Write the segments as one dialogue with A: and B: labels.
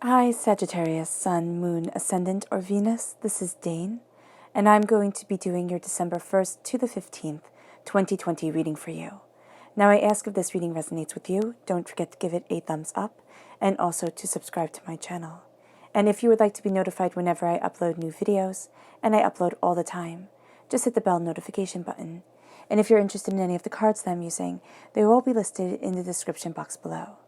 A: Hi, Sagittarius, Sun, Moon, Ascendant, or Venus. This is Dane, and I'm going to be doing your December 1st to the 15th, 2020 reading for you. Now, I ask if this reading resonates with you, don't forget to give it a thumbs up, and also to subscribe to my channel. And if you would like to be notified whenever I upload new videos, and I upload all the time, just hit the bell notification button. And if you're interested in any of the cards that I'm using, they will all be listed in the description box below.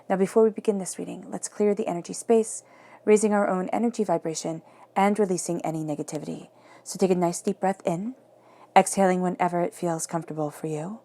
A: Now, before we begin this reading, let's clear the energy space, raising our own energy vibration and releasing any negativity. So take a nice deep breath in, exhaling whenever it feels comfortable for you.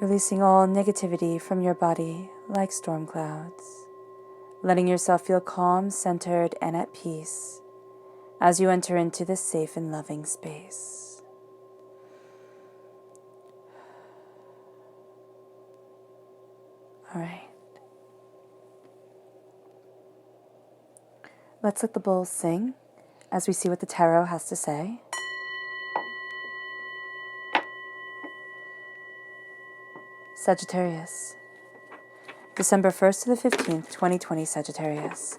A: Releasing all negativity from your body like storm clouds, letting yourself feel calm, centered, and at peace as you enter into this safe and loving space. All right. Let's let the bowls sing as we see what the tarot has to say. Sagittarius. December 1st to the 15th, 2020, Sagittarius.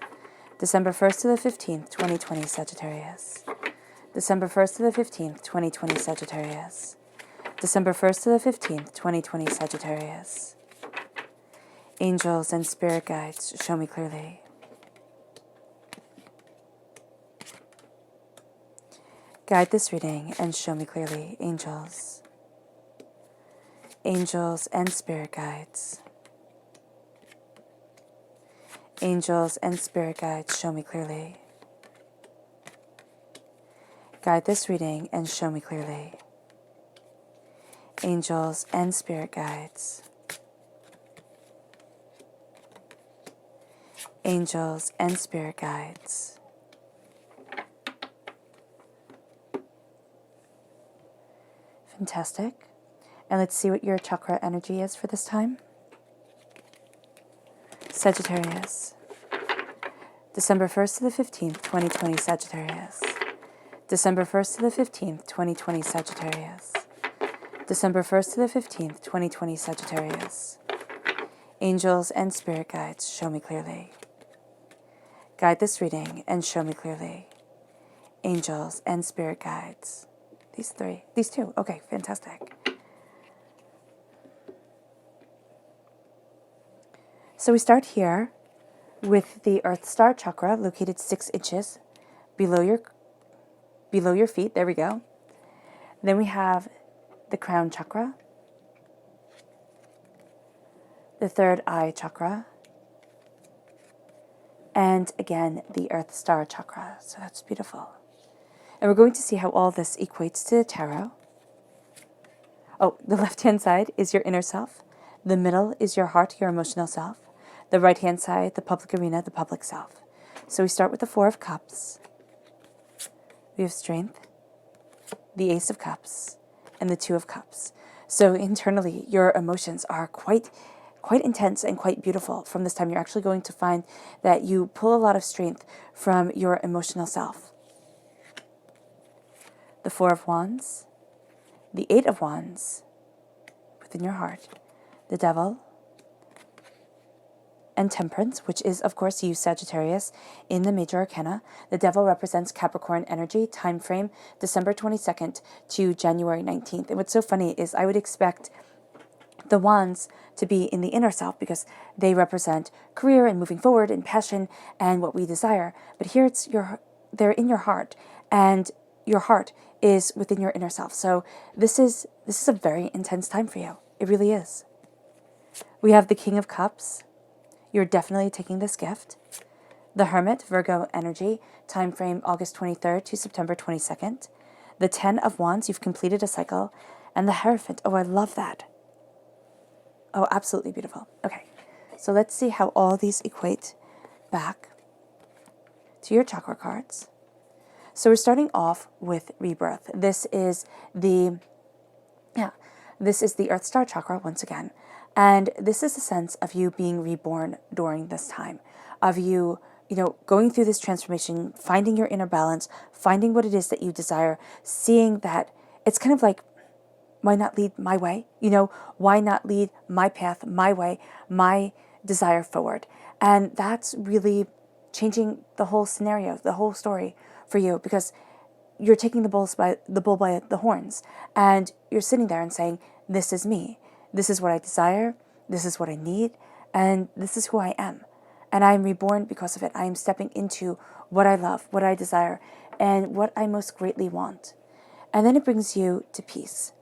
A: December 1st to the 15th, 2020, Sagittarius. December 1st to the 15th, 2020, Sagittarius. December 1st to the 15th, 2020, Sagittarius. Angels and spirit guides, show me clearly. Guide this reading and show me clearly, angels. Angels and spirit guides. Angels and spirit guides, show me clearly. Guide this reading and show me clearly. Angels and spirit guides. Angels and spirit guides. Fantastic. And let's see what your chakra energy is for this time. Sagittarius. December 1st to the 15th, 2020, Sagittarius. December 1st to the 15th, 2020, Sagittarius. December 1st to the 15th, 2020, Sagittarius. Angels and spirit guides, show me clearly. Guide this reading and show me clearly. Angels and spirit guides. These two. Okay, fantastic. So we start here with the Earth Star Chakra located 6 inches below your feet. There we go. Then we have the Crown Chakra, the Third Eye Chakra, and again the Earth Star Chakra. So that's beautiful. And we're going to see how all this equates to the tarot. Oh, the left-hand side is your inner self. The middle is your heart, your emotional self. The right-hand side, the public arena, the public self. So we start with the Four of Cups. We have Strength, the Ace of Cups, and the Two of Cups. So internally, your emotions are quite intense and quite beautiful. From this time, you're actually going to find that you pull a lot of strength from your emotional self. The Four of Wands, the Eight of Wands within your heart, the Devil, and Temperance, which is, of course, you, Sagittarius, in the major arcana. The Devil represents Capricorn energy, time frame December 22nd to January 19th. And what's so funny is I would expect the Wands to be in the inner self because they represent career and moving forward and passion and what we desire. But here they're in your heart, and your heart is within your inner self. So this is a very intense time for you. It really is. We have the King of Cups. You're definitely taking this gift. The Hermit, Virgo energy, time frame August 23rd to September 22nd. The Ten of Wands, you've completed a cycle. And the Hierophant, oh, I love that. Oh, absolutely beautiful. Okay, so let's see how all these equate back to your chakra cards. So we're starting off with rebirth. This is the Earth Star chakra once again. And this is a sense of you being reborn during this time, of you going through this transformation, finding your inner balance, finding what it is that you desire, seeing that it's kind of like, why not lead my way? Why not lead my path, my way, my desire forward? And that's really changing the whole scenario, the whole story for you, because you're taking the bull by the horns, and you're sitting there and saying, this is me. This is what I desire. This is what I need. And this is who I am. And I am reborn because of it. I am stepping into what I love, what I desire, and what I most greatly want. And then it brings you to peace,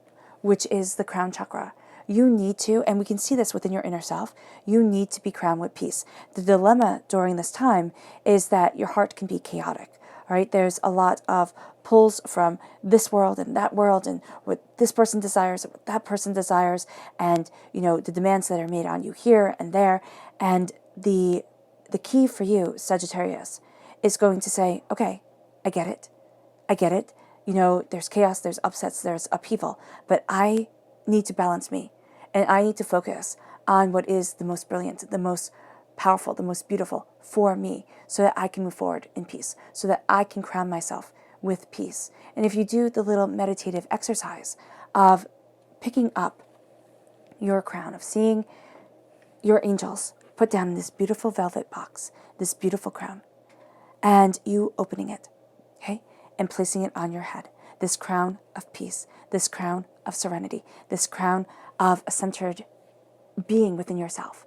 A: which is the crown chakra. You need to, and we can see this within your inner self, you need to be crowned with peace. The dilemma during this time is that your heart can be chaotic. All right, there's a lot of pulls from this world and what this person desires and what that person desires, and the demands that are made on you here and there. And the key for you, Sagittarius, is going to say, okay, I get it. There's chaos, there's upsets, there's upheaval, but I need to balance me, and I need to focus on what is the most brilliant, the most powerful, the most beautiful for me, so that I can move forward in peace, so that I can crown myself with peace. And if you do the little meditative exercise of picking up your crown, of seeing your angels put down in this beautiful velvet box, this beautiful crown, and you opening it, okay, and placing it on your head, this crown of peace, this crown of serenity, this crown of a centered being within yourself.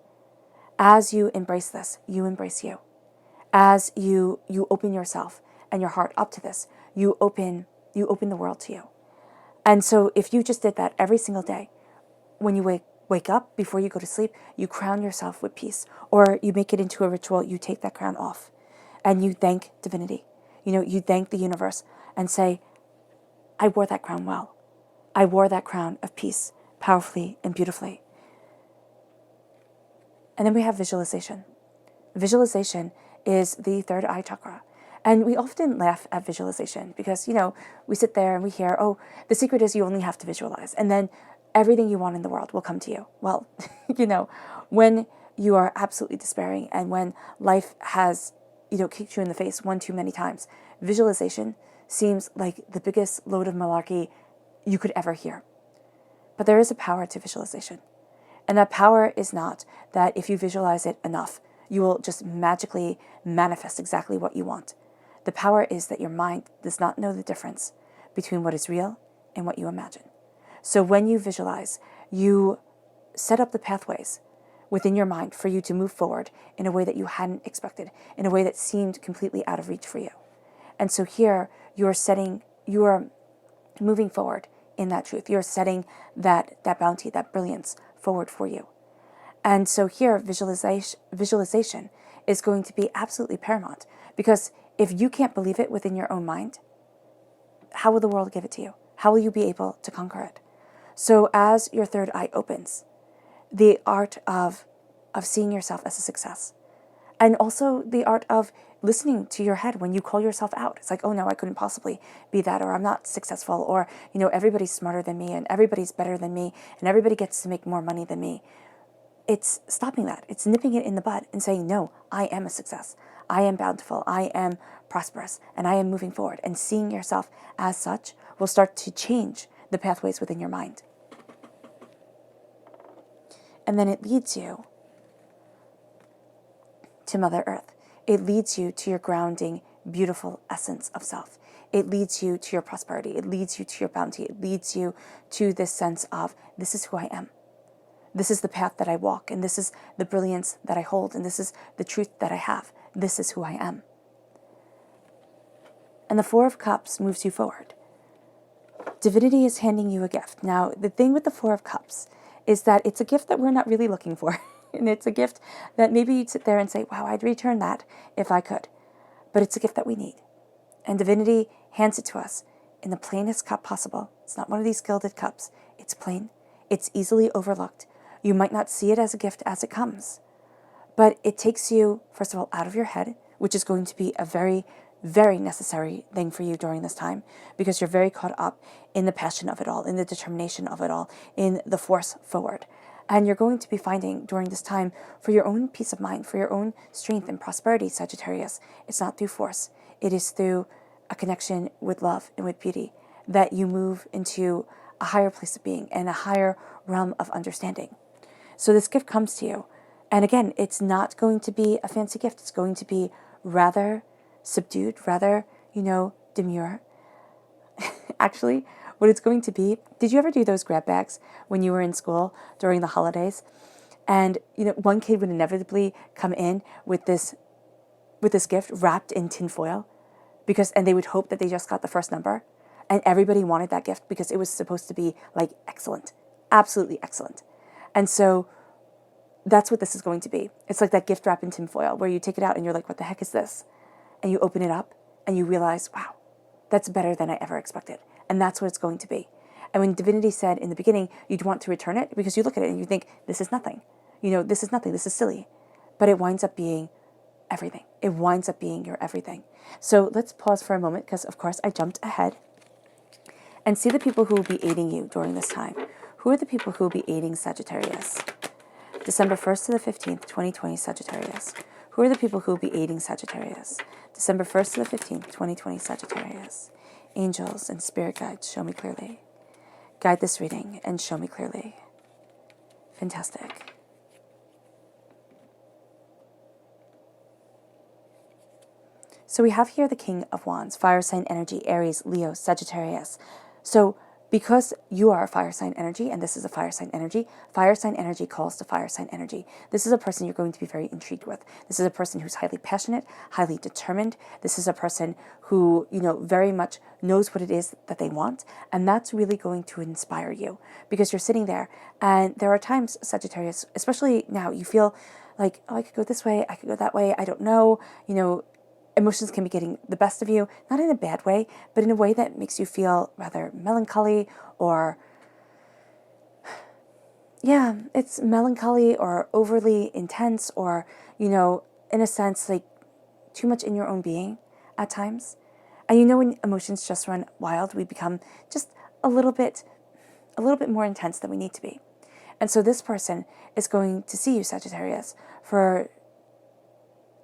A: As you embrace this, you embrace you. As you open yourself and your heart up to this, you open the world to you. And so if you just did that every single day, when you wake up, before you go to sleep, you crown yourself with peace, or you make it into a ritual, you take that crown off and you thank divinity. You thank the universe and say, I wore that crown well. I wore that crown of peace powerfully and beautifully. And then we have visualization. Visualization is the third eye chakra. And we often laugh at visualization because, we sit there and we hear, oh, the secret is you only have to visualize, and then everything you want in the world will come to you. Well, when you are absolutely despairing and when life has, kicked you in the face one too many times, visualization seems like the biggest load of malarkey you could ever hear. But there is a power to visualization. And that power is not that if you visualize it enough, you will just magically manifest exactly what you want. The power is that your mind does not know the difference between what is real and what you imagine. So when you visualize, you set up the pathways within your mind for you to move forward in a way that you hadn't expected, in a way that seemed completely out of reach for you. And so here you are moving forward in that truth. You're setting that bounty, that brilliance forward for you. And so here visualization is going to be absolutely paramount, because if you can't believe it within your own mind, how will the world give it to you? How will you be able to conquer it? So as your third eye opens, the art of seeing yourself as a success, and also the art of listening to your head when you call yourself out. It's like, oh no, I couldn't possibly be that, or I'm not successful, or, everybody's smarter than me, and everybody's better than me, and everybody gets to make more money than me. It's stopping that. It's nipping it in the bud and saying, no, I am a success. I am bountiful. I am prosperous, and I am moving forward. And seeing yourself as such will start to change the pathways within your mind. And then it leads you to Mother Earth. It leads you to your grounding, beautiful essence of self. It leads you to your prosperity. It leads you to your bounty. It leads you to this sense of, this is who I am. This is the path that I walk, and this is the brilliance that I hold, and this is the truth that I have. This is who I am. And the Four of Cups moves you forward. Divinity is handing you a gift. Now, the thing with the Four of Cups is that it's a gift that we're not really looking for. And it's a gift that maybe you'd sit there and say, wow, I'd return that if I could. But it's a gift that we need. And Divinity hands it to us in the plainest cup possible. It's not one of these gilded cups. It's plain. It's easily overlooked. You might not see it as a gift as it comes. But it takes you, first of all, out of your head, which is going to be a very, very necessary thing for you during this time, because you're very caught up in the passion of it all, in the determination of it all, in the force forward. And you're going to be finding during this time, for your own peace of mind, for your own strength and prosperity, Sagittarius, it's not through force. It is through a connection with love and with beauty that you move into a higher place of being and a higher realm of understanding. So this gift comes to you. And again, it's not going to be a fancy gift. It's going to be rather subdued, rather, demure. Actually, what it's going to be, did you ever do those grab bags when you were in school during the holidays? And, one kid would inevitably come in with this gift wrapped in tin foil and they would hope that they just got the first number. And everybody wanted that gift because it was supposed to be like excellent, absolutely excellent. And so that's what this is going to be. It's like that gift wrapped in tin foil where you take it out and you're like, what the heck is this? And you open it up and you realize, wow, that's better than I ever expected. And that's what it's going to be. And when Divinity said in the beginning, you'd want to return it because you look at it and you think, this is nothing. This is nothing. This is silly. But it winds up being everything. It winds up being your everything. So let's pause for a moment because, of course, I jumped ahead and see the people who will be aiding you during this time. Who are the people who will be aiding Sagittarius? December 1st to the 15th, 2020, Sagittarius. Who are the people who will be aiding Sagittarius? December 1st to the 15th, 2020, Sagittarius. Angels and spirit guides, show me clearly. Guide this reading and show me clearly. Fantastic. So we have here the King of Wands, fire sign energy, Aries, Leo, Sagittarius. So because you are a fire sign energy, and this is a fire sign energy calls to fire sign energy. This is a person you're going to be very intrigued with. This is a person who's highly passionate, highly determined. This is a person who, very much knows what it is that they want. And that's really going to inspire you because you're sitting there. And there are times, Sagittarius, especially now, you feel like, oh, I could go this way, I could go that way, I don't know, emotions can be getting the best of you, not in a bad way, but in a way that makes you feel rather melancholy or, it's melancholy or overly intense or, in a sense, like too much in your own being at times. And when emotions just run wild, we become just a little bit more intense than we need to be. And so this person is going to see you, Sagittarius,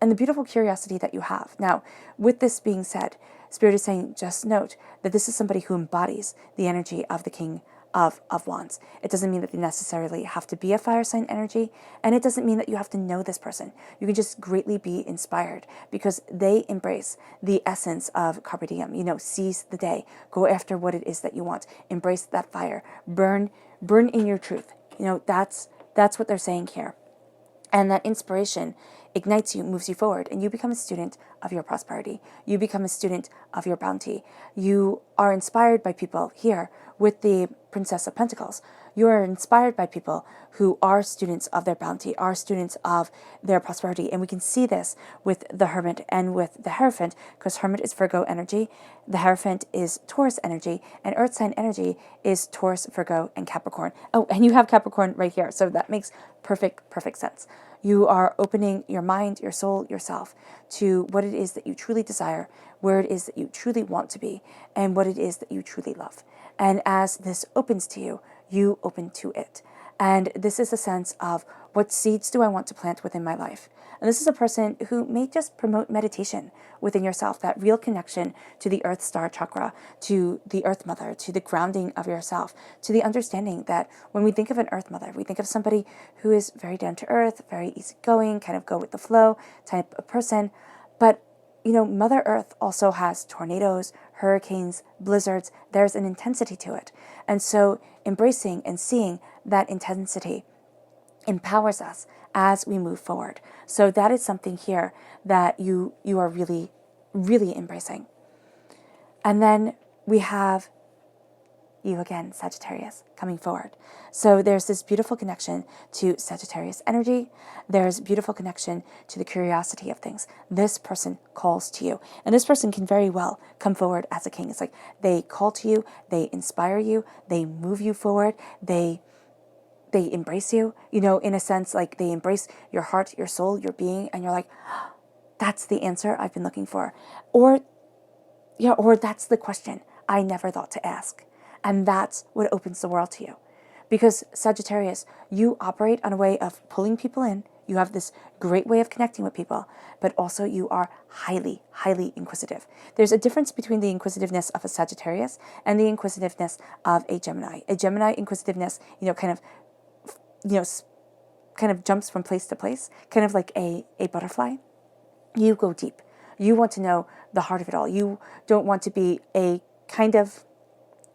A: and the beautiful curiosity that you have. Now, with this being said, Spirit is saying, just note that this is somebody who embodies the energy of the King of Wands. It doesn't mean that they necessarily have to be a fire sign energy, and it doesn't mean that you have to know this person. You can just greatly be inspired because they embrace the essence of carpe diem, seize the day, go after what it is that you want, embrace that fire, burn in your truth. That's what they're saying here. And that inspiration ignites you, moves you forward, and you become a student of your prosperity. You become a student of your bounty. You are inspired by people here with the Princess of Pentacles. You are inspired by people who are students of their bounty, are students of their prosperity. And we can see this with the Hermit and with the Hierophant, because Hermit is Virgo energy, the Hierophant is Taurus energy, and Earth sign energy is Taurus, Virgo, and Capricorn. Oh, and you have Capricorn right here, so that makes perfect sense. You are opening your mind, your soul, yourself to what it is that you truly desire, where it is that you truly want to be, and what it is that you truly love. And as this opens to you, you open to it. And this is a sense of What seeds do I want to plant within my life? And this is a person who may just promote meditation within yourself, that real connection to the Earth Star Chakra, to the Earth Mother, to the grounding of yourself, to the understanding that when we think of an Earth Mother, we think of somebody who is very down to earth, very easygoing, kind of go with the flow type of person. But, Mother Earth also has tornadoes, hurricanes, blizzards. There's an intensity to it. And so embracing and seeing that intensity empowers us as we move forward. So that is something here that you are really, really embracing. And then we have you again, Sagittarius, coming forward. So there's this beautiful connection to Sagittarius energy. There's beautiful connection to the curiosity of things. This person calls to you. And this person can very well come forward as a king. It's like they call to you, they inspire you, they move you forward, they embrace you, in a sense, like they embrace your heart, your soul, your being, and you're like, that's the answer I've been looking for. Or that's the question I never thought to ask. And that's what opens the world to you. Because Sagittarius, you operate on a way of pulling people in. You have this great way of connecting with people, but also you are highly, highly inquisitive. There's a difference between the inquisitiveness of a Sagittarius and the inquisitiveness of a Gemini. A Gemini inquisitiveness, kind of jumps from place to place, kind of like a butterfly. You go deep. You want to know the heart of it all. You don't want to be a kind of,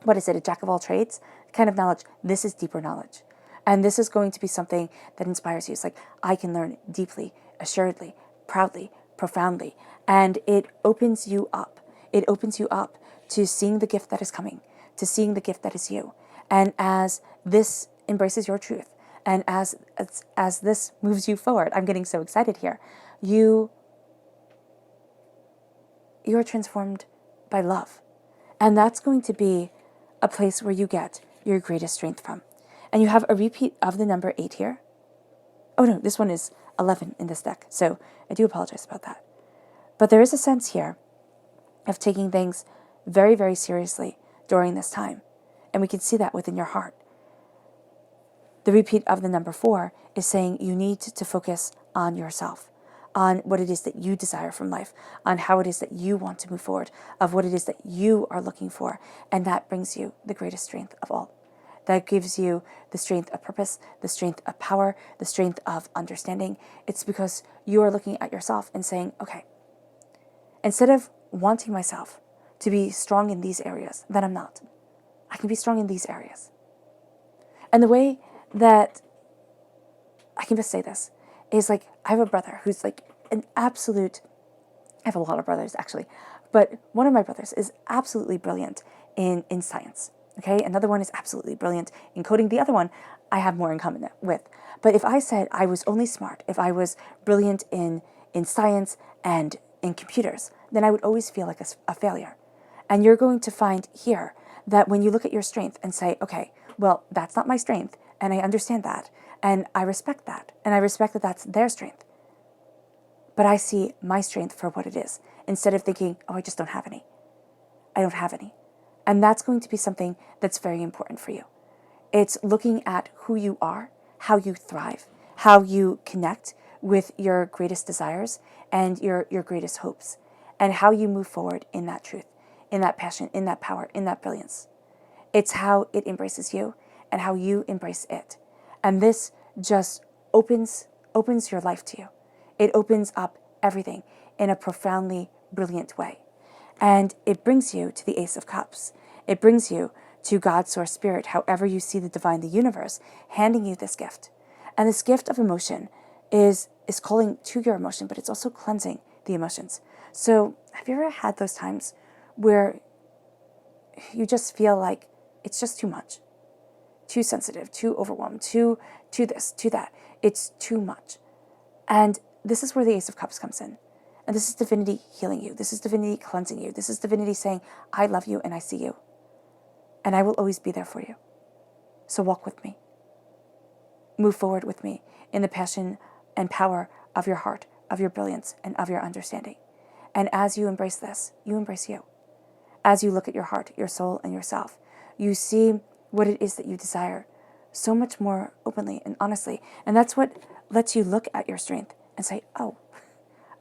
A: a jack of all trades kind of knowledge. This is deeper knowledge. And this is going to be something that inspires you. It's like, I can learn deeply, assuredly, proudly, profoundly. And it opens you up. It opens you up to seeing the gift that is coming, to seeing the gift that is you. And as this embraces your truth, and as this moves you forward, I'm getting so excited here, you are transformed by love. And that's going to be a place where you get your greatest strength from. And you have a repeat of the number 8 here. Oh no, this one is 11 in this deck. So I do apologize about that. But there is a sense here of taking things very, very seriously during this time. And we can see that within your heart. The repeat of the number 4 is saying you need to focus on yourself, on what it is that you desire from life, on how it is that you want to move forward, of what it is that you are looking for. And that brings you the greatest strength of all. That gives you the strength of purpose, the strength of power, the strength of understanding. It's because you are looking at yourself and saying, okay, instead of wanting myself to be strong in these areas, then I'm not. I can be strong in these areas. And the way that I can best say this is like, I have a brother who's like an absolute, I have a lot of brothers actually, but one of my brothers is absolutely brilliant in science. Okay, another one is absolutely brilliant in coding. The other one I have more in common with. But if I said I was only smart, if I was brilliant in science and in computers, then I would always feel like a failure. And you're going to find here that when you look at your strength and say, okay, well, that's not my strength, and I understand that, and I respect that, and I respect that that's their strength. But I see my strength for what it is, instead of thinking, oh, I just don't have any. I don't have any. And that's going to be something that's very important for you. It's looking at who you are, how you thrive, how you connect with your greatest desires and your greatest hopes, and how you move forward in that truth, in that passion, in that power, in that brilliance. It's how it embraces you and how you embrace it. And this just opens your life to you. It opens up everything in a profoundly brilliant way. And it brings you to the Ace of Cups. It brings you to God's source spirit, however you see the divine, the universe, handing you this gift. And this gift of emotion is calling to your emotion, but it's also cleansing the emotions. So have you ever had those times where you just feel like it's just too much, too sensitive, too overwhelmed, too this, too that? It's too much. And this is where the Ace of Cups comes in. And this is divinity healing you. This is divinity cleansing you. This is divinity saying, I love you and I see you. And I will always be there for you. So walk with me. Move forward with me in the passion and power of your heart, of your brilliance, and of your understanding. And as you embrace this, you embrace you. As you look at your heart, your soul, and yourself, you see what it is that you desire so much more openly and honestly. And that's what lets you look at your strength and say, oh,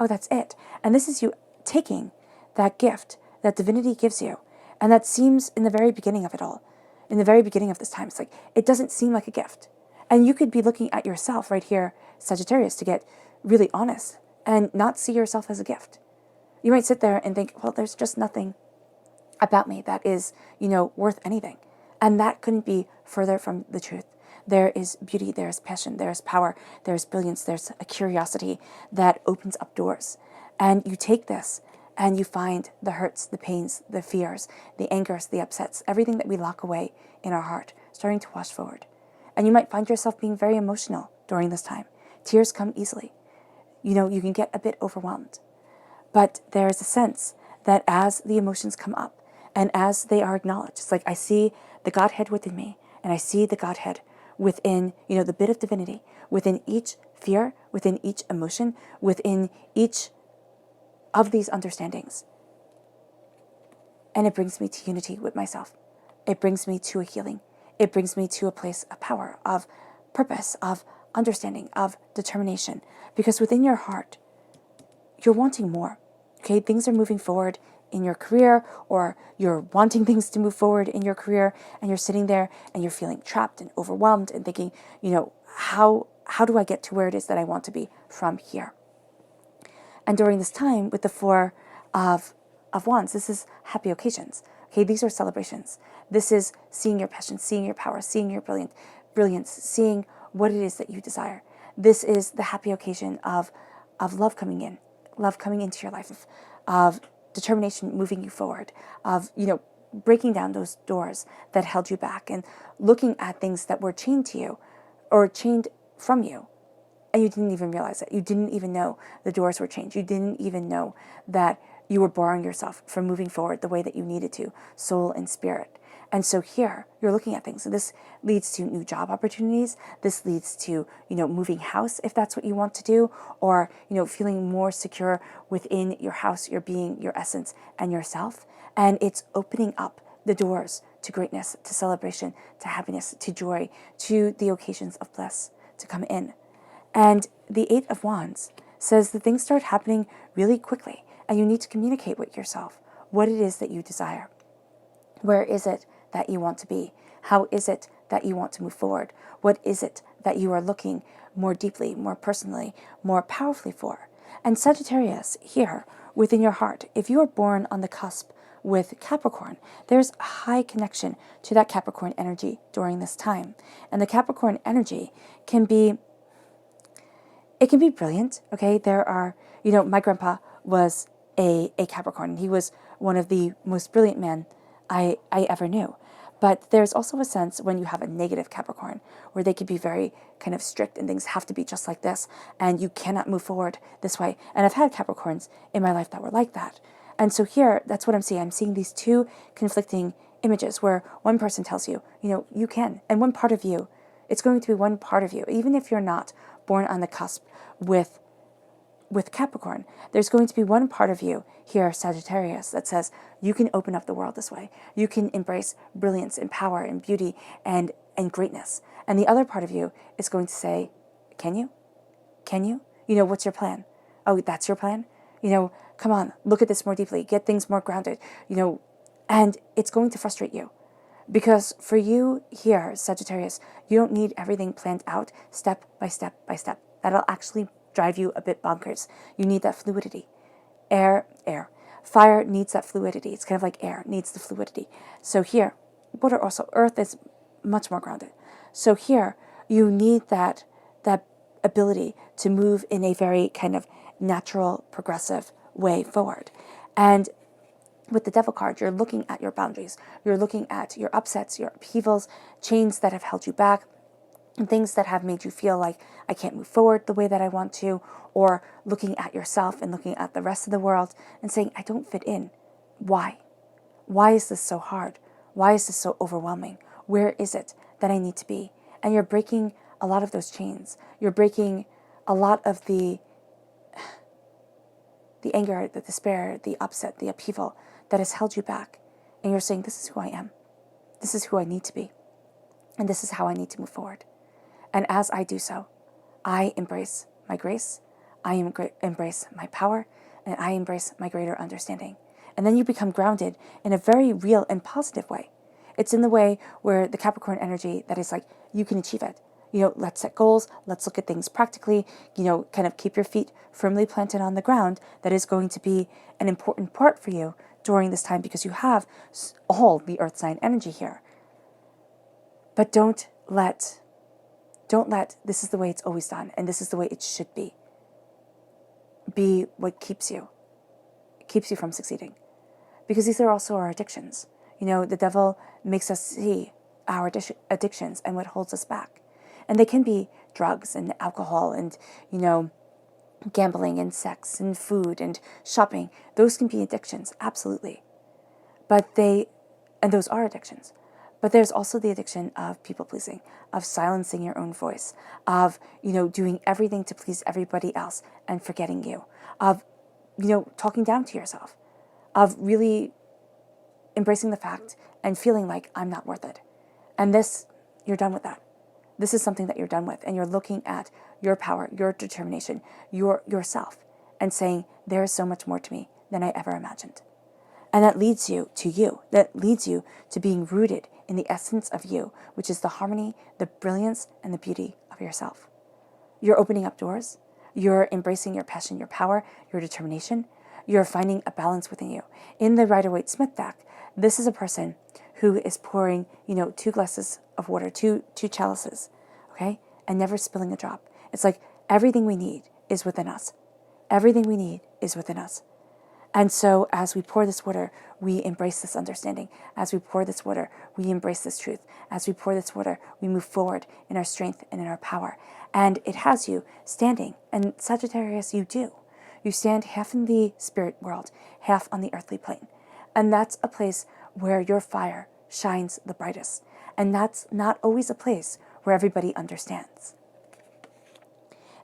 A: that's it. And this is you taking that gift that divinity gives you. And that seems in the very beginning of it all, in the very beginning of this time, it's like, it doesn't seem like a gift. And you could be looking at yourself right here, Sagittarius, to get really honest and not see yourself as a gift. You might sit there and think, well, there's just nothing about me that is, worth anything. And that couldn't be further from the truth. There is beauty, there's passion, there's power, there's brilliance, there's a curiosity that opens up doors. And you take this and you find the hurts, the pains, the fears, the angers, the upsets, everything that we lock away in our heart, starting to wash forward. And you might find yourself being very emotional during this time. Tears come easily. You can get a bit overwhelmed. But there is a sense that as the emotions come up and as they are acknowledged, it's like I see the Godhead within me and I see the Godhead within, the bit of divinity, within each fear, within each emotion, within each of these understandings. And it brings me to unity with myself. It brings me to a healing. It brings me to a place of power, of purpose, of understanding, of determination. Because within your heart, you're wanting more. Okay, things are moving forward in your career, or you're wanting things to move forward in your career, and you're sitting there and you're feeling trapped and overwhelmed and thinking, how do I get to where it is that I want to be from here? And during this time with the Four of Wands, this is happy occasions. Okay, these are celebrations. This is seeing your passion, seeing your power, seeing your brilliance, seeing what it is that you desire. This is the happy occasion of love coming into your life, of determination moving you forward, of, breaking down those doors that held you back and looking at things that were chained to you or chained from you. And you didn't even realize it. You didn't even know the doors were chained. You didn't even know that you were barring yourself from moving forward the way that you needed to, soul and spirit. And so here, you're looking at things. So this leads to new job opportunities. This leads to, moving house if that's what you want to do, or, feeling more secure within your house, your being, your essence, and yourself. And it's opening up the doors to greatness, to celebration, to happiness, to joy, to the occasions of bliss to come in. And the Eight of Wands says that things start happening really quickly, and you need to communicate with yourself what it is that you desire. Where is it that you want to be? How is it that you want to move forward? What is it that you are looking more deeply, more personally, more powerfully for? And Sagittarius, here within your heart, if you are born on the cusp with Capricorn, there's a high connection to that Capricorn energy during this time. And the Capricorn energy can be brilliant, okay? There are, my grandpa was a Capricorn. He was one of the most brilliant men I ever knew. But there's also a sense when you have a negative Capricorn where they could be very kind of strict and things have to be just like this and you cannot move forward this way. And I've had Capricorns in my life that were like that. And so here, that's what I'm seeing. I'm seeing these two conflicting images where one person tells you, you can. And one part of you, it's going to be one part of you, even if you're not born on the cusp with Capricorn, there's going to be one part of you here, Sagittarius, that says you can open up the world this way. You can embrace brilliance and power and beauty and greatness. And the other part of you is going to say, can you? Can you? What's your plan? Oh, that's your plan? Come on, look at this more deeply. Get things more grounded. And it's going to frustrate you. Because for you here, Sagittarius, you don't need everything planned out step by step by step. That'll actually drive you a bit bonkers. You need that fluidity. Air. Fire needs that fluidity. It's kind of like air needs the fluidity. So here, water also, earth is much more grounded. So here, you need that ability to move in a very kind of natural, progressive way forward. And with the Devil card, you're looking at your boundaries. You're looking at your upsets, your upheavals, chains that have held you back, and things that have made you feel like I can't move forward the way that I want to, or looking at yourself and looking at the rest of the world and saying, I don't fit in. Why? Why is this so hard? Why is this so overwhelming? Where is it that I need to be? And you're breaking a lot of those chains. You're breaking a lot of the anger, the despair, the upset, the upheaval that has held you back. And you're saying, this is who I am. This is who I need to be. And this is how I need to move forward. And as I do so, I embrace my grace, I embrace my power, and I embrace my greater understanding. And then you become grounded in a very real and positive way. It's in the way where the Capricorn energy that is like, you can achieve it. Let's set goals. Let's look at things practically, kind of keep your feet firmly planted on the ground. That is going to be an important part for you during this time because you have all the earth sign energy here. But don't let this is the way it's always done and this is the way it should be what keeps you from succeeding. Because these are also our addictions. The devil makes us see our addictions and what holds us back. And they can be drugs and alcohol and, gambling and sex and food and shopping. Those can be addictions, absolutely. And those are addictions. But there's also the addiction of people pleasing, of silencing your own voice, of, doing everything to please everybody else and forgetting you, of, talking down to yourself, of really embracing the fact and feeling like I'm not worth it. And this, you're done with that. This is something that you're done with. And you're looking at your power, your determination, yourself, and saying, there is so much more to me than I ever imagined. And that leads you to you. That leads you to being rooted in the essence of you, which is the harmony, the brilliance, and the beauty of yourself. You're opening up doors. You're embracing your passion, your power, your determination. You're finding a balance within you. In the Rider-Waite-Smith deck, this is a person who is pouring, 2 glasses of water, two chalices, okay? And never spilling a drop. It's like everything we need is within us. Everything we need is within us. And so as we pour this water, we embrace this understanding. As we pour this water, we embrace this truth. As we pour this water, we move forward in our strength and in our power. And it has you standing. And Sagittarius, you do. You stand half in the spirit world, half on the earthly plane. And that's a place where your fire shines the brightest. And that's not always a place where everybody understands.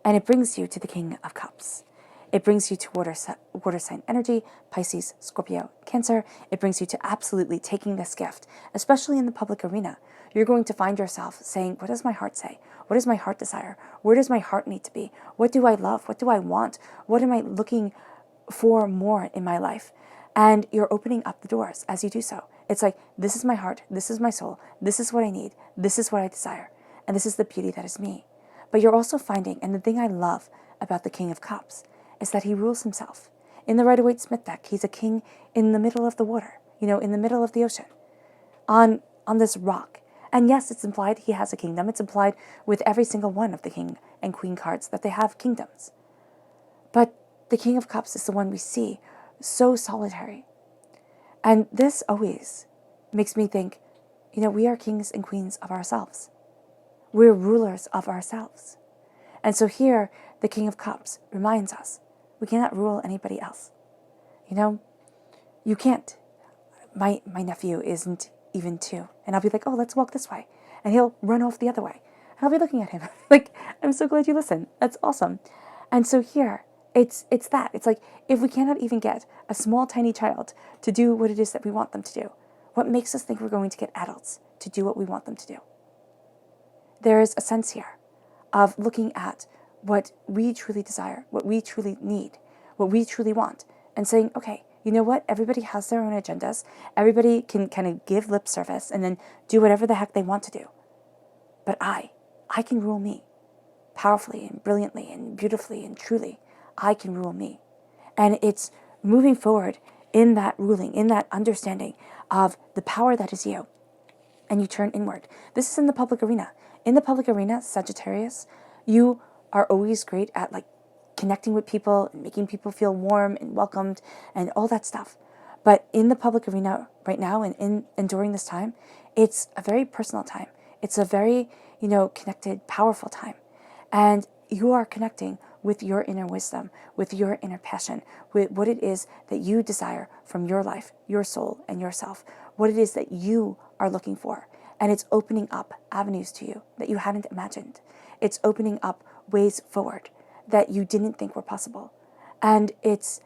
A: And it brings you to the King of Cups. It brings you to water sign energy, Pisces, Scorpio, Cancer. It brings you to absolutely taking this gift, especially in the public arena. You're going to find yourself saying, what does my heart say? What does my heart desire? Where does my heart need to be? What do I love? What do I want? What am I looking for more in my life? And you're opening up the doors as you do so. It's like, this is my heart, this is my soul, this is what I need, this is what I desire, and this is the beauty that is me. But you're also finding, and the thing I love about the King of Cups is that he rules himself. In the Rider-Waite-Smith deck, he's a king in the middle of the water, in the middle of the ocean, on this rock. And yes, it's implied he has a kingdom. It's implied with every single one of the King and Queen cards that they have kingdoms. But the King of Cups is the one we see so solitary. And this always makes me think, we are kings and queens of ourselves. We're rulers of ourselves. And so here, the King of Cups reminds us, we cannot rule anybody else. You can't. My nephew isn't even 2. And I'll be like, oh, let's walk this way. And he'll run off the other way. And I'll be looking at him like, I'm so glad you listened. That's awesome. And so here, it's that. It's like, if we cannot even get a small, tiny child to do what it is that we want them to do, what makes us think we're going to get adults to do what we want them to do? There is a sense here of looking at what we truly desire, what we truly need, what we truly want, and saying, okay, you know what? Everybody has their own agendas. Everybody can kind of give lip service and then do whatever the heck they want to do. But I can rule me powerfully and brilliantly and beautifully and truly. I can rule me. And it's moving forward in that ruling, in that understanding of the power that is you. And you turn inward. This is in the public arena. In the public arena, Sagittarius, you are always great at connecting with people and making people feel warm and welcomed and all that stuff. But in the public arena right now and during this time, it's a very personal time. It's a very, connected, powerful time. And you are connecting with your inner wisdom, with your inner passion, with what it is that you desire from your life, your soul, and yourself, what it is that you are looking for. And it's opening up avenues to you that you hadn't imagined. It's opening up ways forward that you didn't think were possible. And it's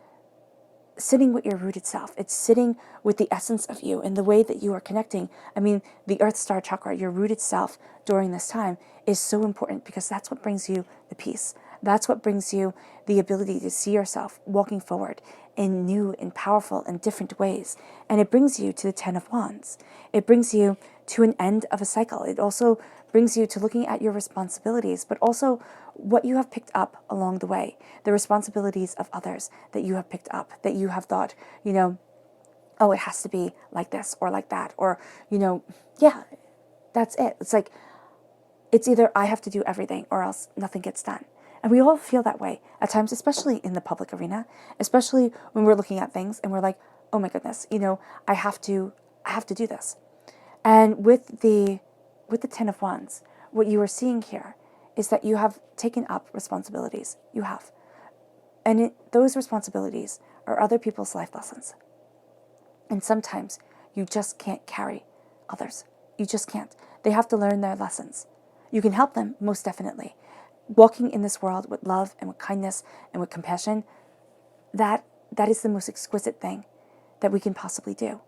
A: sitting with your rooted self. It's sitting with the essence of you and the way that you are connecting. I mean, the Earth Star Chakra, your rooted self during this time is so important because that's what brings you the peace. That's what brings you the ability to see yourself walking forward in new and powerful and different ways. And it brings you to the Ten of Wands. It brings you to an end of a cycle. It also brings you to looking at your responsibilities, but also what you have picked up along the way, the responsibilities of others that you have picked up, that you have thought, oh, it has to be like this or like that, or, yeah, that's it. It's like, it's either I have to do everything or else nothing gets done. And we all feel that way at times, especially in the public arena, especially when we're looking at things and we're like, oh my goodness, I have to do this. And with the Ten of Wands, what you are seeing here is that you have taken up responsibilities. You have. And those responsibilities are other people's life lessons. And sometimes you just can't carry others. You just can't. They have to learn their lessons. You can help them, most definitely. Walking in this world with love and with kindness and with compassion, that is the most exquisite thing that we can possibly do.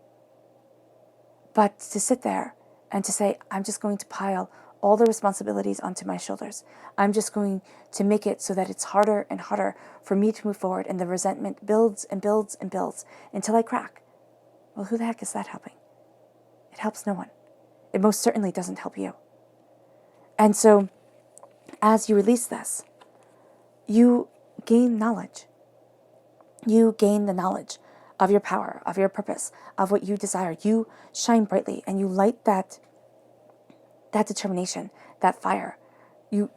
A: But to sit there and to say, I'm just going to pile all the responsibilities onto my shoulders. I'm just going to make it so that it's harder and harder for me to move forward, and the resentment builds and builds and builds until I crack. Well, who the heck is that helping? It helps no one. It most certainly doesn't help you. And so, as you release this, you gain knowledge. You gain the knowledge of your power, of your purpose, of what you desire. You shine brightly and you light that determination, that fire. You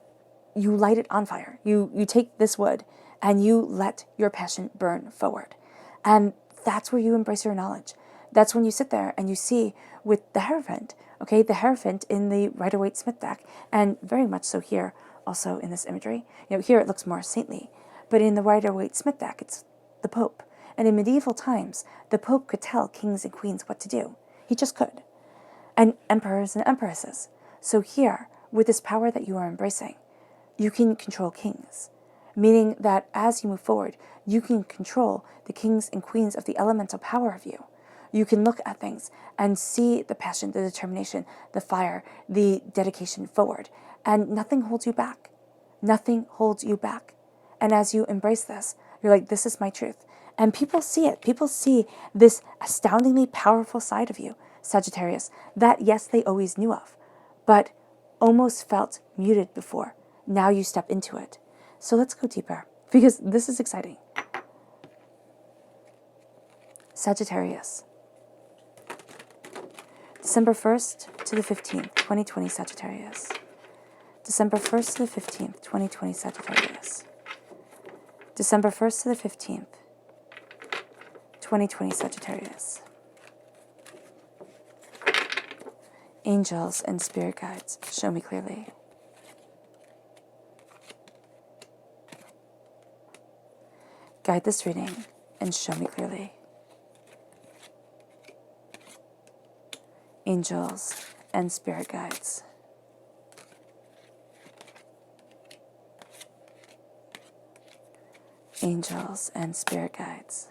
A: light it on fire. You take this wood and you let your passion burn forward. And that's where you embrace your knowledge. That's when you sit there and you see with the Hierophant, okay, the Hierophant in the Rider-Waite-Smith deck, and very much so here also in this imagery. Here it looks more saintly, but in the Rider-Waite-Smith deck, it's the Pope. And in medieval times, the Pope could tell kings and queens what to do. He just could. And emperors and empresses. So here, with this power that you are embracing, you can control kings. Meaning that as you move forward, you can control the kings and queens of the elemental power of you. You can look at things and see the passion, the determination, the fire, the dedication forward. And nothing holds you back. Nothing holds you back. And as you embrace this, you're like, this is my truth. And people see it. People see this astoundingly powerful side of you, Sagittarius, that, yes, they always knew of, but almost felt muted before. Now you step into it. So let's go deeper, because this is exciting. Sagittarius. December 1st to the 15th, 2020 Sagittarius. December 1st to the 15th, 2020 Sagittarius. December 1st to the 15th, 2020 Sagittarius. Angels and spirit guides, show me clearly. Guide this reading and show me clearly. Angels and spirit guides. Angels and spirit guides.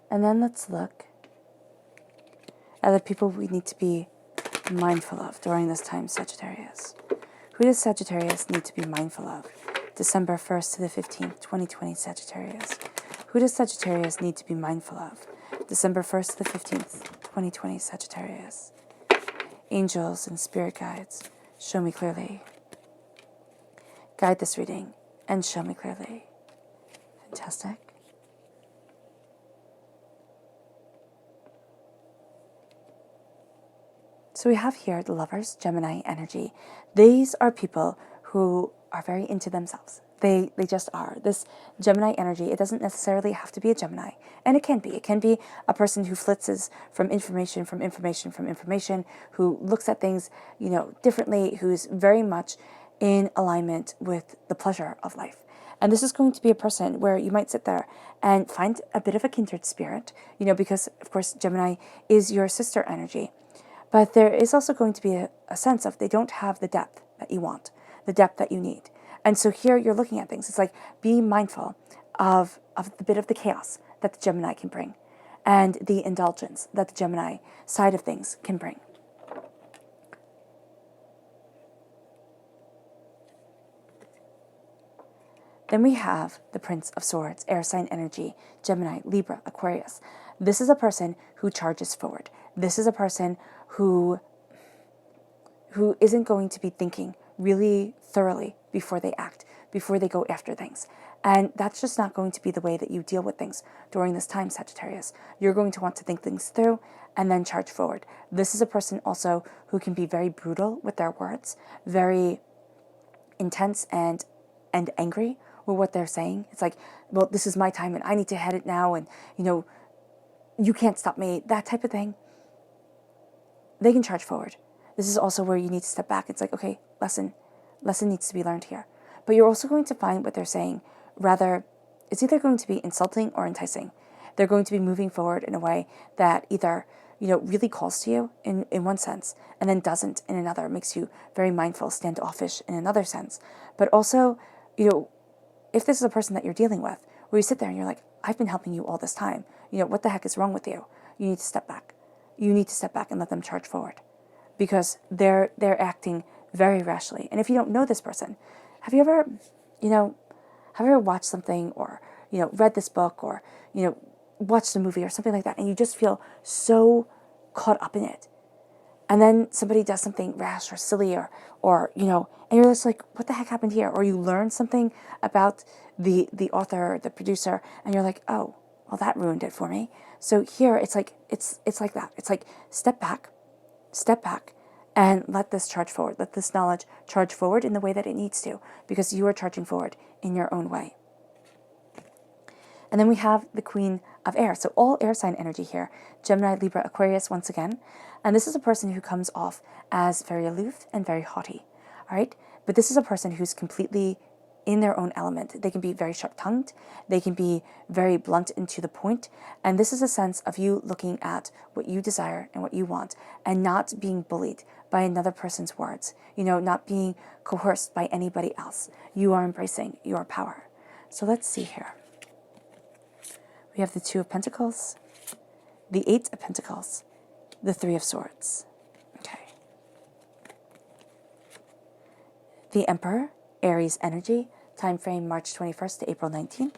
A: And then let's look at the people we need to be mindful of during this time, Sagittarius. Who does Sagittarius need to be mindful of? December 1st to the 15th, 2020 Sagittarius. Who does Sagittarius need to be mindful of? December 1st to the 15th, 2020 Sagittarius. Angels and spirit guides, show me clearly. Guide this reading and show me clearly. Fantastic. So we have here the Lovers, Gemini energy. These are people who are very into themselves. They just are. This Gemini energy, it doesn't necessarily have to be a Gemini. And it can be. It can be a person who flitzes from information, who looks at things, differently, who's very much in alignment with the pleasure of life. And this is going to be a person where you might sit there and find a bit of a kindred spirit, because, of course, Gemini is your sister energy. But there is also going to be a sense of they don't have the depth that you want, the depth that you need. And so here you're looking at things. It's like being mindful of the bit of the chaos that the Gemini can bring and the indulgence that the Gemini side of things can bring. Then we have the Prince of Swords, air sign energy, Gemini, Libra, Aquarius. This is a person who charges forward. This is a person who isn't going to be thinking really thoroughly before they act, before they go after things. And that's just not going to be the way that you deal with things during this time, Sagittarius. You're going to want to think things through and then charge forward. This is a person also who can be very brutal with their words, very intense and angry with what they're saying. It's like, well, this is my time and I need to head it now, and you can't stop me, that type of thing. They can charge forward. This is also where you need to step back. It's like, okay, lesson needs to be learned here. But you're also going to find what they're saying, rather, it's either going to be insulting or enticing. They're going to be moving forward in a way that either, really calls to you in one sense, and then doesn't in another, makes you very mindful, standoffish in another sense. But also, if this is a person that you're dealing with, where you sit there and you're like, I've been helping you all this time, what the heck is wrong with you? You need to step back. You need to step back and let them charge forward, because they're acting very rashly. And if you don't know this person, have you ever watched something, or, read this book, or, watched a movie or something like that, and you just feel so caught up in it. And then somebody does something rash or silly, or and you're just like, what the heck happened here? Or you learn something about the author or the producer, and you're like, oh, well, that ruined it for me. So here it's like that. It's like step back, and let this charge forward. Let this knowledge charge forward in the way that it needs to, because you are charging forward in your own way. And then we have the Queen of Air. So all air sign energy here. Gemini, Libra, Aquarius once again. And this is a person who comes off as very aloof and very haughty. All right? But this is a person who's completely in their own element. They can be very sharp-tongued. They can be very blunt and to the point. And this is a sense of you looking at what you desire and what you want, and not being bullied by another person's words. Not being coerced by anybody else. You are embracing your power. So let's see here. We have the Two of Pentacles, the Eight of Pentacles, the Three of Swords. Okay. The Emperor, Aries energy, time frame March 21st to April 19th.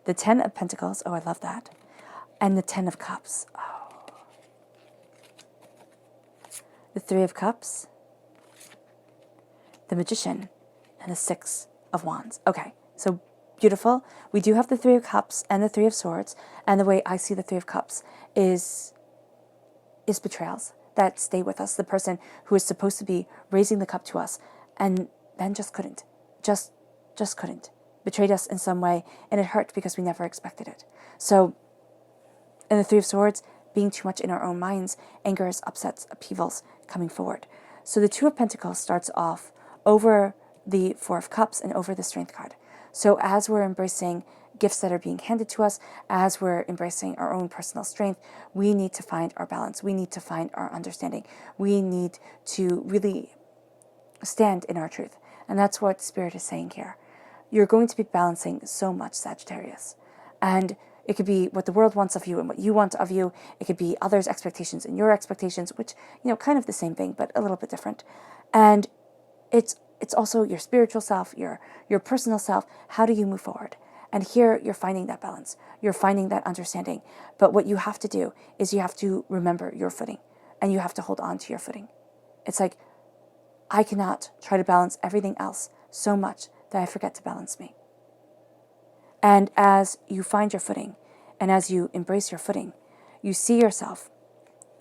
A: The Ten of Pentacles, oh, I love that. And the Ten of Cups, oh. The Three of Cups, the Magician, and the Six of Wands. Okay, so beautiful. We do have the Three of Cups and the Three of Swords, and the way I see the Three of Cups is betrayals that stay with us. The person who is supposed to be raising the cup to us, and then just couldn't. Just couldn't. Betrayed us in some way, and it hurt because we never expected it. So, in the Three of Swords, being too much in our own minds, angers, upsets, upheavals coming forward. So the Two of Pentacles starts off over the Four of Cups and over the Strength card. So as we're embracing gifts that are being handed to us, as we're embracing our own personal strength, we need to find our balance. We need to find our understanding. We need to really stand in our truth. And that's what Spirit is saying here. You're going to be balancing so much, Sagittarius. And it could be what the world wants of you and what you want of you. It could be others' expectations and your expectations, which, kind of the same thing, but a little bit different. And it's also your spiritual self, your personal self. How do you move forward? And here you're finding that balance. You're finding that understanding. But what you have to do is you have to remember your footing, and you have to hold on to your footing. It's like, I cannot try to balance everything else so much that I forget to balance me. And as you find your footing, and as you embrace your footing, you see yourself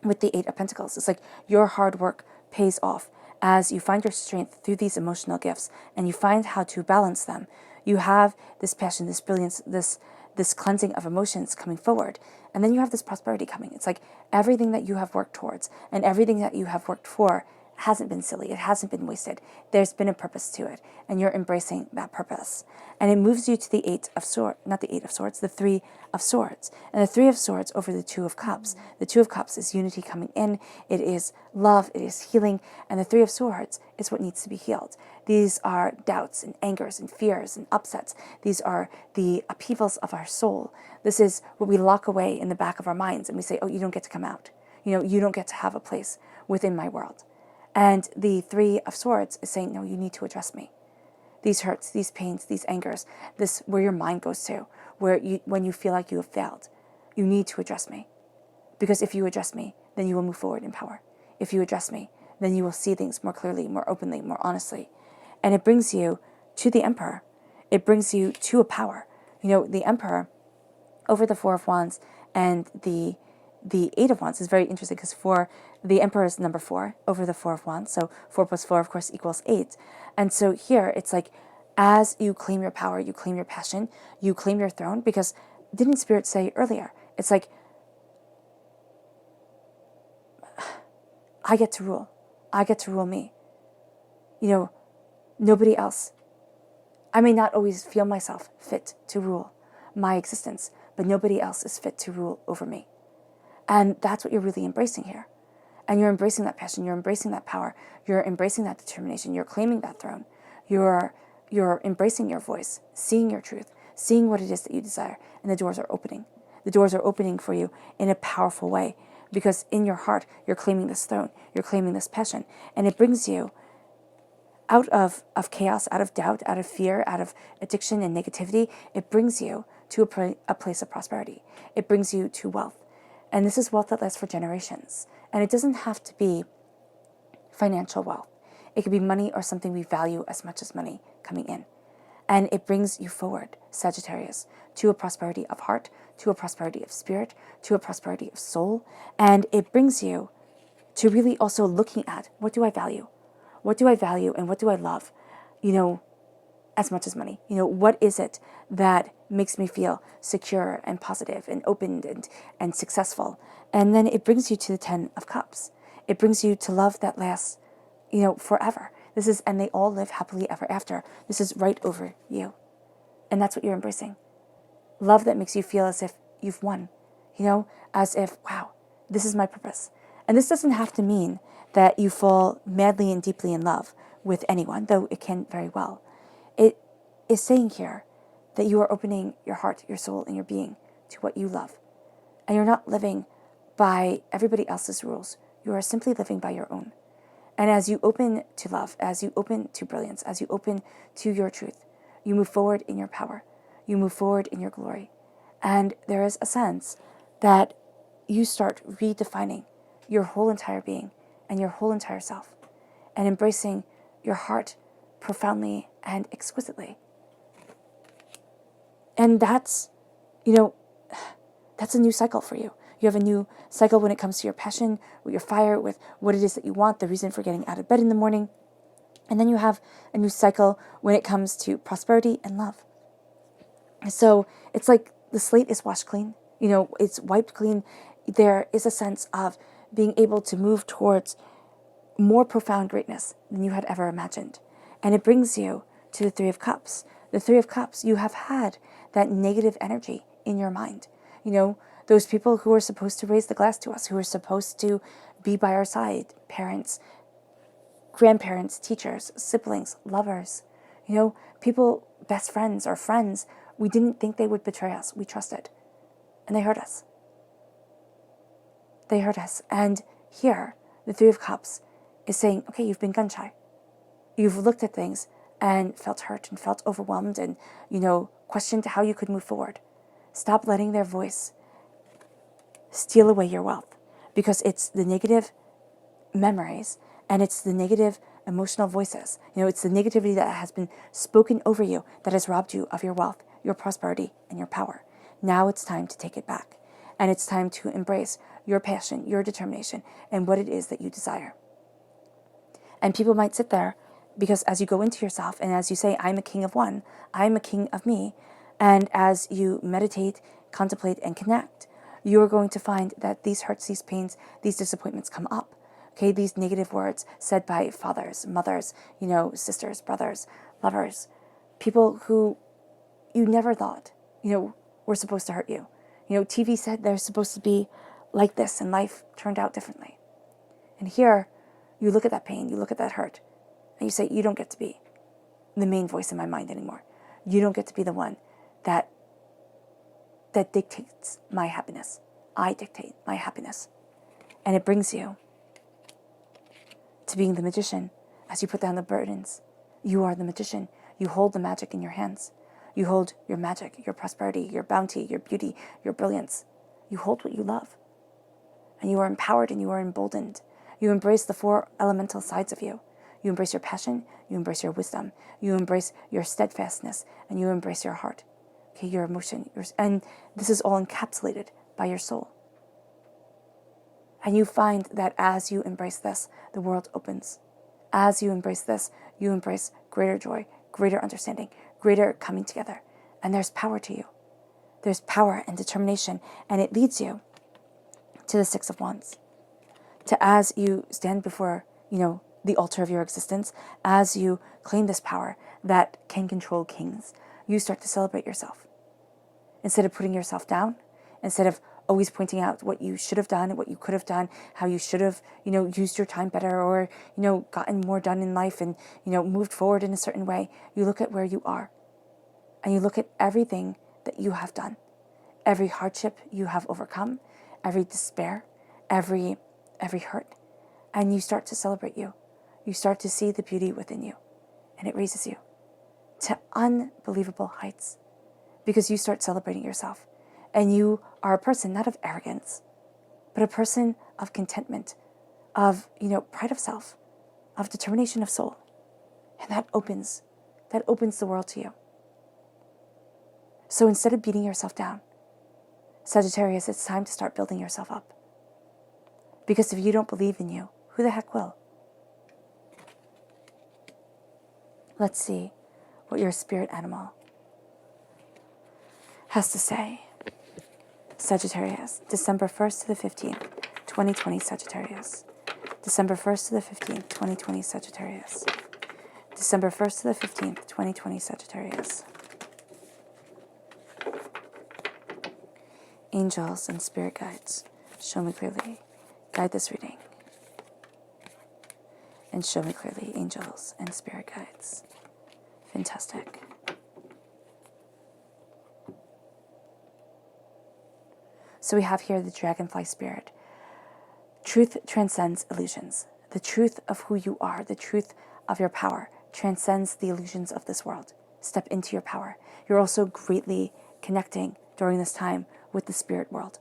A: with the Eight of Pentacles. It's like your hard work pays off. As you find your strength through these emotional gifts, and you find how to balance them, you have this passion, this brilliance, this cleansing of emotions coming forward. And then you have this prosperity coming. It's like everything that you have worked towards and everything that you have worked for hasn't been silly. It hasn't been wasted. There's been a purpose to it, and you're embracing that purpose. And it moves you to the Eight of Swords, not the Eight of Swords, the Three of Swords. And the Three of Swords over the Two of Cups. The Two of Cups is unity coming in. It is love. It is healing. And the Three of Swords is what needs to be healed. These are doubts and angers and fears and upsets. These are the upheavals of our soul. This is what we lock away in the back of our minds, and we say, oh, you don't get to come out. You don't get to have a place within my world. And the Three of Swords is saying, no, you need to address me. These hurts, these pains, these angers, this where your mind goes to, when you feel like you have failed, you need to address me. Because if you address me, then you will move forward in power. If you address me, then you will see things more clearly, more openly, more honestly. And it brings you to the Emperor. It brings you to a power. The Emperor over the Four of Wands and the Eight of Wands is very interesting, because the Emperor is number 4 over the Four of Wands. So 4 plus 4, of course, equals 8. And so here it's like, as you claim your power, you claim your passion, you claim your throne, because didn't Spirit say earlier, it's like, I get to rule. I get to rule me. Nobody else. I may not always feel myself fit to rule my existence, but nobody else is fit to rule over me. And that's what you're really embracing here. And you're embracing that passion, you're embracing that power, you're embracing that determination, you're claiming that throne, you're embracing your voice, seeing your truth, seeing what it is that you desire, and the doors are opening. The doors are opening for you in a powerful way, because in your heart, you're claiming this throne, you're claiming this passion, and it brings you out of chaos, out of doubt, out of fear, out of addiction and negativity. It brings you to a place of prosperity. It brings you to wealth. And this is wealth that lasts for generations. And it doesn't have to be financial wealth. It could be money or something we value as much as money coming in. And it brings you forward, Sagittarius, to a prosperity of heart, to a prosperity of spirit, to a prosperity of soul. And it brings you to really also looking at, what do I value? What do I value and what do I love, as much as money? What is it that makes me feel secure and positive and open and successful? And then it brings you to the 10 of Cups. It brings you to love that lasts, forever. And they all live happily ever after. This is right over you. And that's what you're embracing. Love that makes you feel as if you've won, as if, wow, this is my purpose. And this doesn't have to mean that you fall madly and deeply in love with anyone, though it can very well. It is saying here that you are opening your heart, your soul, and your being to what you love. And you're not living by everybody else's rules. You are simply living by your own. And as you open to love, as you open to brilliance, as you open to your truth, you move forward in your power. You move forward in your glory. And there is a sense that you start redefining your whole entire being and your whole entire self, and embracing your heart profoundly and exquisitely. And that's a new cycle for you. You have a new cycle when it comes to your passion, with your fire, with what it is that you want, the reason for getting out of bed in the morning. And then you have a new cycle when it comes to prosperity and love. So it's like the slate is washed clean, it's wiped clean. There is a sense of being able to move towards more profound greatness than you had ever imagined. And it brings you to the Three of Cups. The Three of Cups, you have had that negative energy in your mind. Those people who are supposed to raise the glass to us, who are supposed to be by our side, parents, grandparents, teachers, siblings, lovers, people, best friends or friends, we didn't think they would betray us. We trusted. And they hurt us. They hurt us. And here, the Three of Cups is saying, okay, you've been gun shy. You've looked at things and felt hurt and felt overwhelmed and, questioned how you could move forward. Stop letting their voice steal away your wealth, because it's the negative memories and it's the negative emotional voices. It's the negativity that has been spoken over you that has robbed you of your wealth, your prosperity, and your power. Now it's time to take it back. And it's time to embrace your passion, your determination, and what it is that you desire. And people might sit there, because as you go into yourself and as you say, I'm a king of one, I'm a king of me, and as you meditate, contemplate, and connect, you are going to find that these hurts, these pains, these disappointments come up. Okay, these negative words said by fathers, mothers, sisters, brothers, lovers, people who you never thought, were supposed to hurt you. TV said they're supposed to be like this and life turned out differently. And here, you look at that pain, you look at that hurt, and you say, you don't get to be the main voice in my mind anymore. You don't get to be the one that dictates my happiness. I dictate my happiness. And it brings you to being the magician as you put down the burdens. You are the magician. You hold the magic in your hands. You hold your magic, your prosperity, your bounty, your beauty, your brilliance. You hold what you love. And you are empowered and you are emboldened. You embrace the 4 elemental sides of you. You embrace your passion, you embrace your wisdom, you embrace your steadfastness, and you embrace your heart. Okay, your emotion, and this is all encapsulated by your soul. And you find that as you embrace this, the world opens. As you embrace this, you embrace greater joy, greater understanding, greater coming together. And there's power to you. There's power and determination, and it leads you to the 6 of Wands. To as you stand before, the altar of your existence, as you claim this power that can control kings, you start to celebrate yourself. Instead of putting yourself down, instead of always pointing out what you should have done, what you could have done, how you should have, used your time better or, gotten more done in life and, moved forward in a certain way, you look at where you are and you look at everything that you have done, every hardship you have overcome, every despair, every hurt, and you start to celebrate you. You start to see the beauty within you, and it raises you to unbelievable heights because you start celebrating yourself. And you are a person not of arrogance, but a person of contentment, of, pride of self, of determination of soul. And that opens the world to you. So instead of beating yourself down, Sagittarius, it's time to start building yourself up. Because if you don't believe in you, who the heck will? Let's see what your spirit animal has to say. Sagittarius, December 1st to the 15th, 2020 Sagittarius. December 1st to the 15th, 2020 Sagittarius. December 1st to the 15th, 2020 Sagittarius. Angels and spirit guides, show me clearly. Guide this reading. And show me clearly, angels and spirit guides. Fantastic. So we have here the dragonfly spirit. Truth transcends illusions. The truth of who you are, the truth of your power, transcends the illusions of this world. Step into your power. You're also greatly connecting during this time with the spirit world.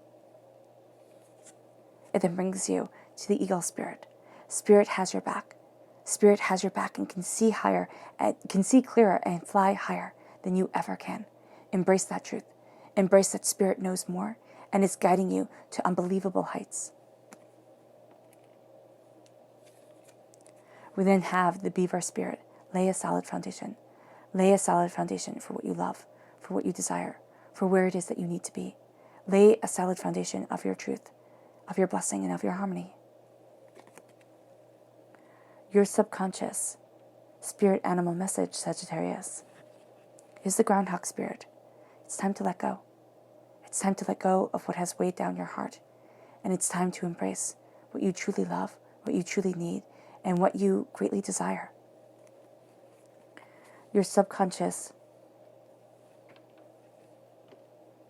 A: It then brings you to the eagle spirit. Spirit has your back. Spirit has your back and can see higher, and can see clearer and fly higher than you ever can. Embrace that truth. Embrace that spirit knows more and is guiding you to unbelievable heights. We then have the beaver spirit. Lay a solid foundation. Lay a solid foundation for what you love, for what you desire, for where it is that you need to be. Lay a solid foundation of your truth, of your blessing, and of your harmony. Your subconscious spirit animal message, Sagittarius, is the groundhog spirit. It's time to let go. It's time to let go of what has weighed down your heart. And it's time to embrace what you truly love, what you truly need, and what you greatly desire. Your subconscious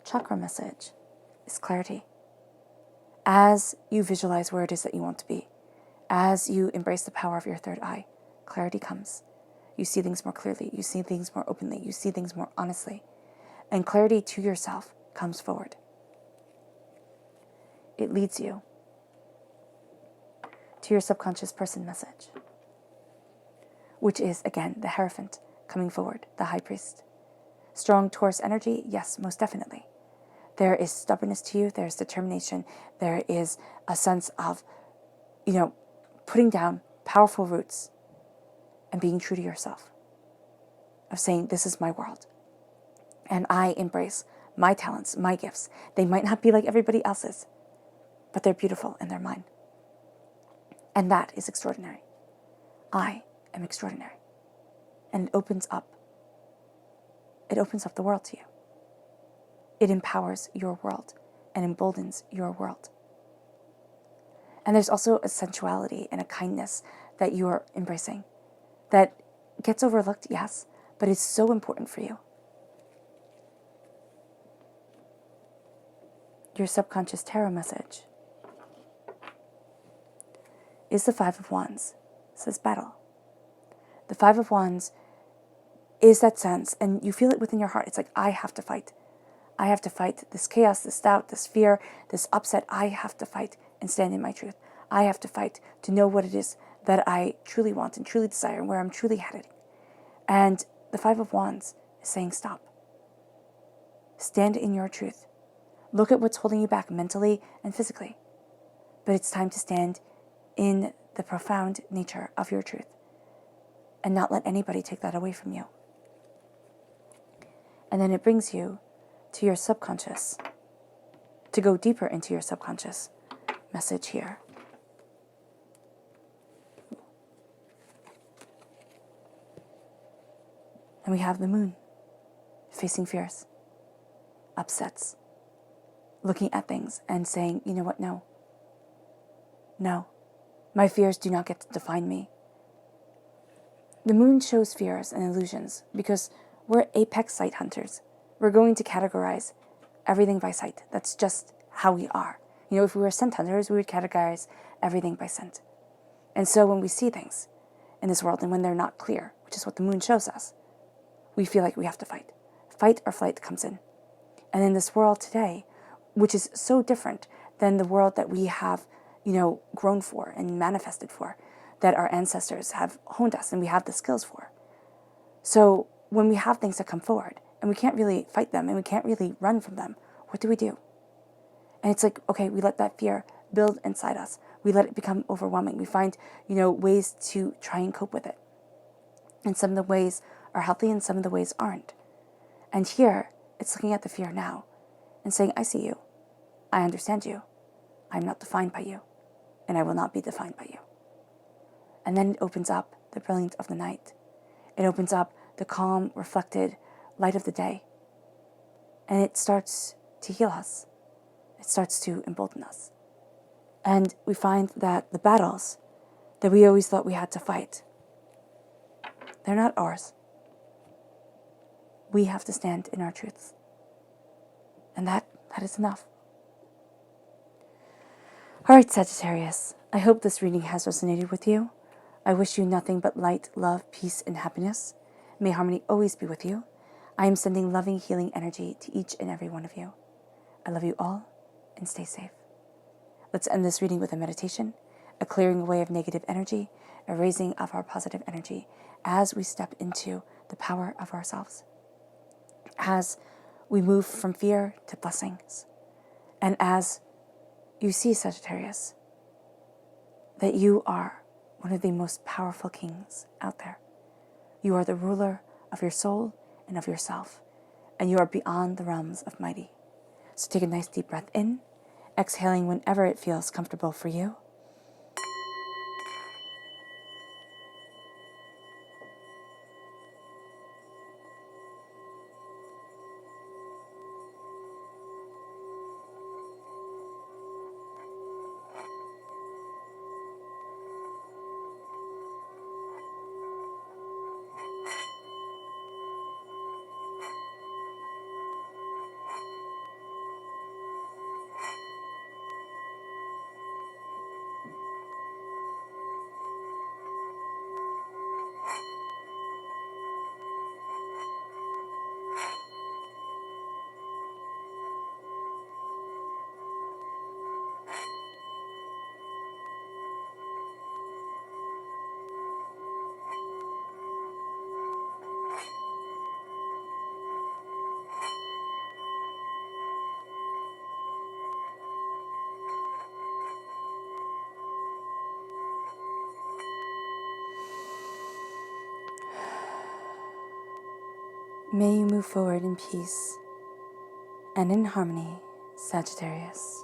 A: chakra message is clarity. As you visualize where it is that you want to be, as you embrace the power of your third eye, clarity comes. You see things more clearly. You see things more openly. You see things more honestly. And clarity to yourself comes forward. It leads you to your subconscious person message, which is, again, the Hierophant coming forward, the High Priest. Strong Taurus energy? Yes, most definitely. There is stubbornness to you. There's determination. There is a sense of, putting down powerful roots and being true to yourself, of saying, this is my world. And I embrace my talents, my gifts. They might not be like everybody else's, but they're beautiful and they're mine. And that is extraordinary. I am extraordinary. And it opens up the world to you. It empowers your world and emboldens your world. And there's also a sensuality and a kindness that you are embracing that gets overlooked, yes, but it's so important for you. Your subconscious tarot message is the Five of Wands. It says battle. The Five of Wands is that sense, and you feel it within your heart. It's like, I have to fight. I have to fight this chaos, this doubt, this fear, this upset. I have to fight and stand in my truth. I have to fight to know what it is that I truly want and truly desire and where I'm truly headed. And the Five of Wands is saying, stop. Stand in your truth. Look at what's holding you back mentally and physically. But it's time to stand in the profound nature of your truth and not let anybody take that away from you. And then it brings you to your subconscious, to go deeper into your subconscious message here. And we have the moon, facing fears, upsets, looking at things and saying, you know what, no. No, my fears do not get to define me. The moon shows fears and illusions because we're apex sight hunters. We're going to categorize everything by sight. That's just how we are. You know, if we were scent hunters, we would categorize everything by scent. And so when we see things in this world and when they're not clear, which is what the moon shows us, we feel like we have to fight. Fight or flight comes in. And in this world today, which is so different than the world that we have, grown for and manifested for, that our ancestors have honed us and we have the skills for. So when we have things that come forward and we can't really fight them and we can't really run from them, what do? And it's like, okay, we let that fear build inside us. We let it become overwhelming. We find, ways to try and cope with it. And some of the ways are healthy and some of the ways aren't. And here, it's looking at the fear now and saying, I see you. I understand you. I'm not defined by you. And I will not be defined by you. And then it opens up the brilliance of the night. It opens up the calm, reflected light of the day. And it starts to heal us. It starts to embolden us. And we find that the battles that we always thought we had to fight, they're not ours. We have to stand in our truths. And that is enough. All right, Sagittarius, I hope this reading has resonated with you. I wish you nothing but light, love, peace, and happiness. May harmony always be with you. I am sending loving, healing energy to each and every one of you. I love you all, and stay safe. Let's end this reading with a meditation, a clearing away of negative energy, a raising of our positive energy as we step into the power of ourselves. As we move from fear to blessings. And as you see, Sagittarius, that you are one of the most powerful kings out there. You are the ruler of your soul and of yourself, and you are beyond the realms of mighty. So take a nice deep breath in, exhaling whenever it feels comfortable for you. May you move forward in peace and in harmony, Sagittarius.